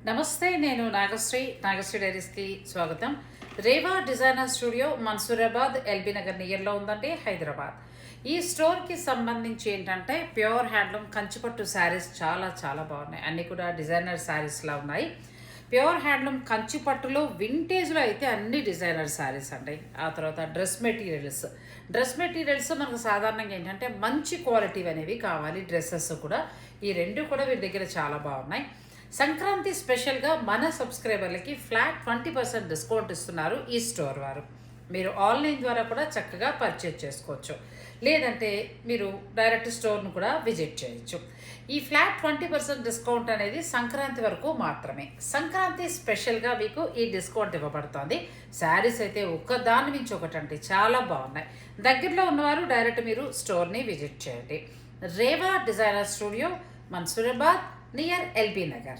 నమస్తే, నేను నాగశ్రీ డైరీస్కి స్వాగతం. Reva designer studio Mansoorabad LB Nagar నియర్లో ఉందండి, హైదరాబాద్. ఈ స్టోర్కి సంబంధించి ఏంటంటే ప్యూర్ హ్యాండ్లూమ్ కంచిపట్టు శారీస్ చాలా చాలా బాగున్నాయి. అన్నీ కూడా డిజైనర్ శారీస్లా ఉన్నాయి. ప్యూర్ హ్యాండ్లూమ్ కంచిపట్టులో వింటేజ్లో అయితే అన్ని డిజైనర్ శారీస్ అండి. ఆ తర్వాత డ్రెస్ మెటీరియల్స్ మనకు సాధారణంగా ఏంటంటే మంచి క్వాలిటీ అనేవి కావాలి. డ్రెస్సెస్ కూడా ఈ రెండు కూడా వీరి దగ్గర చాలా బాగున్నాయి. సంక్రాంతి స్పెషల్గా మన సబ్స్క్రైబర్లకి ఫ్లాట్ 20% డిస్కౌంట్ ఇస్తున్నారు ఈ స్టోర్ వారు. మీరు ఆన్లైన్ ద్వారా కూడా చక్కగా పర్చేజ్ చేసుకోవచ్చు, లేదంటే మీరు డైరెక్ట్ స్టోర్ను కూడా విజిట్ చేయొచ్చు. ఈ ఫ్లాట్ 20% డిస్కౌంట్ అనేది సంక్రాంతి వరకు మాత్రమే. సంక్రాంతి స్పెషల్గా మీకు ఈ డిస్కౌంట్ ఇవ్వబడుతుంది. శారీస్ అయితే ఒకదాని మించి ఒకటంటే చాలా బాగున్నాయి. దగ్గరలో ఉన్నవారు డైరెక్ట్ మీరు స్టోర్ని విజిట్ చేయండి. Reva designer studio, Mansoorabad, near LB Nagar.